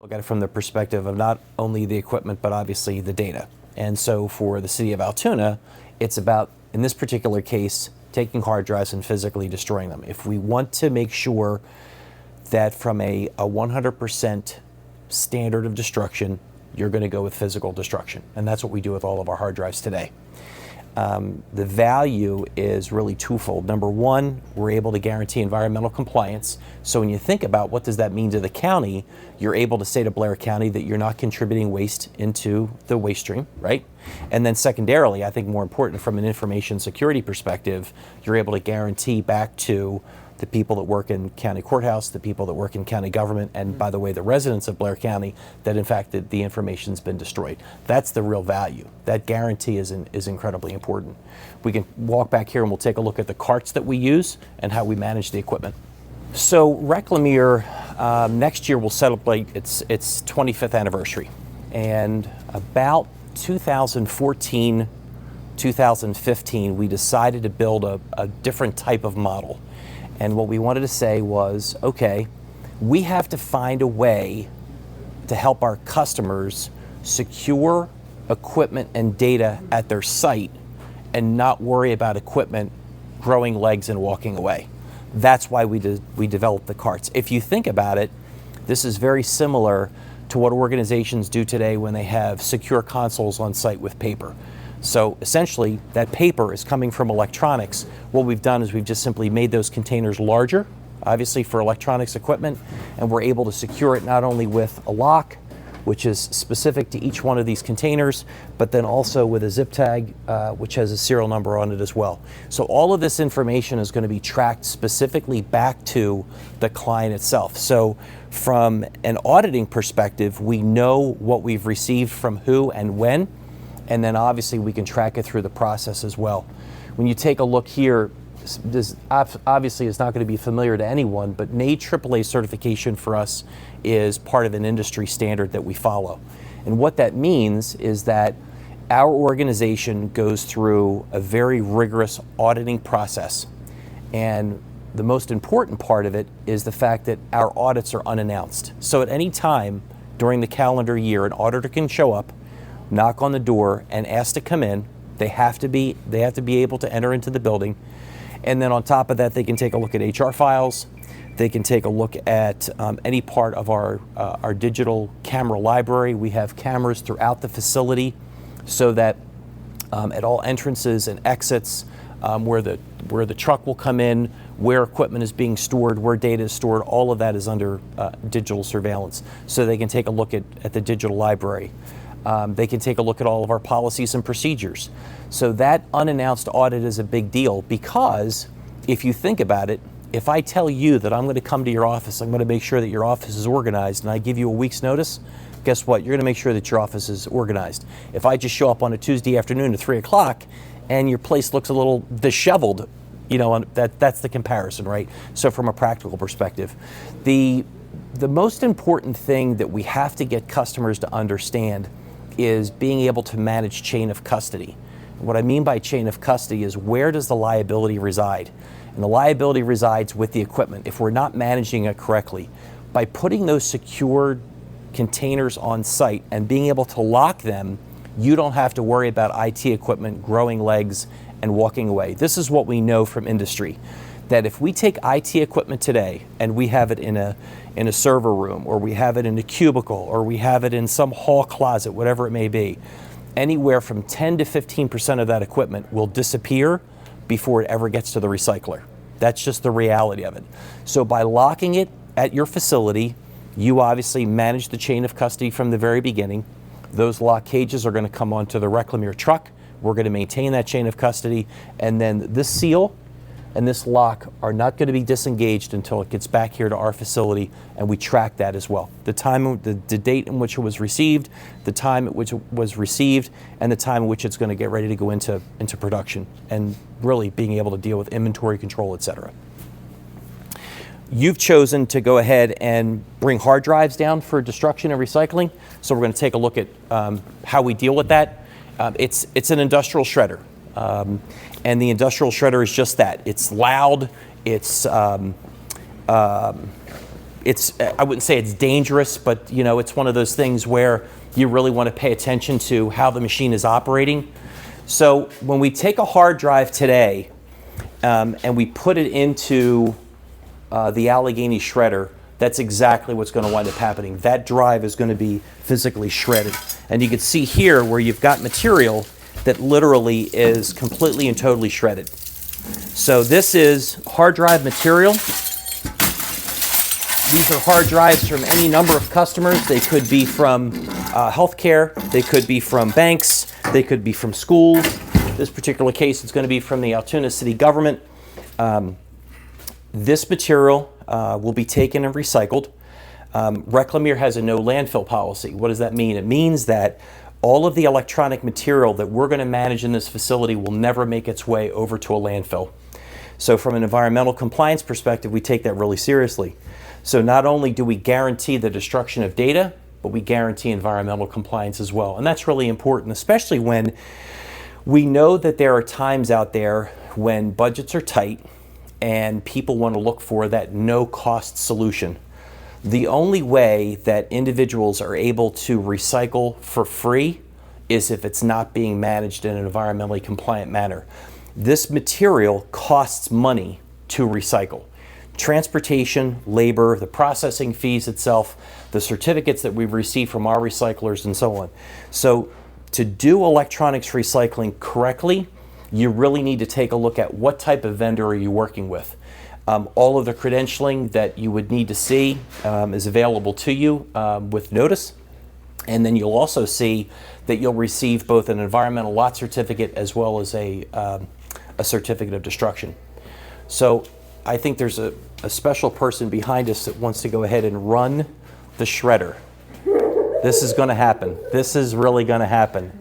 Look at it from the perspective of not only the equipment, but obviously the data. And so for the city of Altoona, it's about, in this particular case, taking hard drives and physically destroying them. If we want to make sure that from a 100% standard of destruction, you're going to go with physical destruction. And that's what we do with all of our hard drives today. The value is really twofold. Number one, we're able to guarantee environmental compliance. So when you think about what does that mean to the county, you're able to say to Blair County that you're not contributing waste into the waste stream, right? And then secondarily, I think more important from an information security perspective, you're able to guarantee back to the people that work in county courthouse, the people that work in county government, and by the way, the residents of Blair County, that in fact the information's been destroyed. That's the real value. That guarantee is incredibly important. We can walk back here and we'll take a look at the carts that we use and how we manage the equipment. So Reclamere next year will celebrate its 25th anniversary. And about 2014, 2015, we decided to build a different type of model. And what we wanted to say was, okay, we have to find a way to help our customers secure equipment and data at their site and not worry about equipment growing legs and walking away. That's why we developed the carts. If you think about it, this is very similar to what organizations do today when they have secure consoles on site with paper. So essentially, that paper is coming from electronics. What we've done is we've just simply made those containers larger, obviously for electronics equipment, and we're able to secure it not only with a lock, which is specific to each one of these containers, but then also with a zip tag, which has a serial number on it as well. So all of this information is going to be tracked specifically back to the client itself. So from an auditing perspective, we know what we've received from who and when, and then obviously we can track it through the process as well. When you take a look here, this obviously is not going to be familiar to anyone, but NAID AAA certification for us is part of an industry standard that we follow. And what that means is that our organization goes through a very rigorous auditing process. And the most important part of it is the fact that our audits are unannounced. So at any time during the calendar year, an auditor can show up, knock on the door, and ask to come in. They have to be able to enter into the building. And then on top of that, they can take a look at HR files. They can take a look at any part of our digital camera library. We have cameras throughout the facility so that at all entrances and exits, where the truck will come in, where equipment is being stored, where data is stored, all of that is under digital surveillance. So they can take a look at the digital library. They can take a look at all of our policies and procedures. So that unannounced audit is a big deal because if you think about it, if I tell you that I'm going to come to your office, I'm going to make sure that your office is organized, and I give you a week's notice, guess what? You're going to make sure that your office is organized. If I just show up on a Tuesday afternoon at 3 o'clock and your place looks a little disheveled, you know, that's the comparison, right? So from a practical perspective, the most important thing that we have to get customers to understand is being able to manage chain of custody. What I mean by chain of custody is where does the liability reside? And the liability resides with the equipment if we're not managing it correctly. By putting those secured containers on site and being able to lock them, you don't have to worry about IT equipment growing legs and walking away. This is what we know from industry, that if we take IT equipment today and we have it in a server room, or we have it in a cubicle, or we have it in some hall closet, whatever it may be, anywhere from 10 to 15% of that equipment will disappear before it ever gets to the recycler. That's just the reality of it. So by locking it at your facility, you obviously manage the chain of custody from the very beginning. Those lock cages are going to come onto the Reclamere truck. We're going to maintain that chain of custody, and then this seal and this lock are not going to be disengaged until it gets back here to our facility, and we track that as well. The time, the date in which it was received, the time at which it was received, and the time in which it's going to get ready to go into production, and really being able to deal with inventory control, et cetera. You've chosen to go ahead and bring hard drives down for destruction and recycling, so we're going to take a look at how we deal with that. It's an industrial shredder. And the industrial shredder is just that. It's loud, it's I wouldn't say it's dangerous, but it's one of those things where you really want to pay attention to how the machine is operating. So when we take a hard drive today and we put it into the Allegheny shredder, that's exactly what's going to wind up happening. That drive is going to be physically shredded. And you can see here where you've got material that literally is completely and totally shredded. So this is hard drive material. These are hard drives from any number of customers. They could be from healthcare, they could be from banks, they could be from schools. This particular case, it's going to be from the Altoona City government. This material will be taken and recycled. Reclamere has a no landfill policy. What does that mean? It means that all of the electronic material that we're going to manage in this facility will never make its way over to a landfill. So from an environmental compliance perspective, we take that really seriously. So not only do we guarantee the destruction of data, but we guarantee environmental compliance as well. And that's really important, especially when we know that there are times out there when budgets are tight and people want to look for that no-cost solution. The only way that individuals are able to recycle for free is if it's not being managed in an environmentally compliant manner. This material costs money to recycle. Transportation, labor, the processing fees itself, the certificates that we've received from our recyclers, and so on. So to do electronics recycling correctly, you really need to take a look at what type of vendor are you working with. All of the credentialing that you would need to see is available to you with notice. And then you'll also see that you'll receive both an environmental lot certificate as well as a certificate of destruction. So I think there's a special person behind us that wants to go ahead and run the shredder. This is going to happen. This is really going to happen.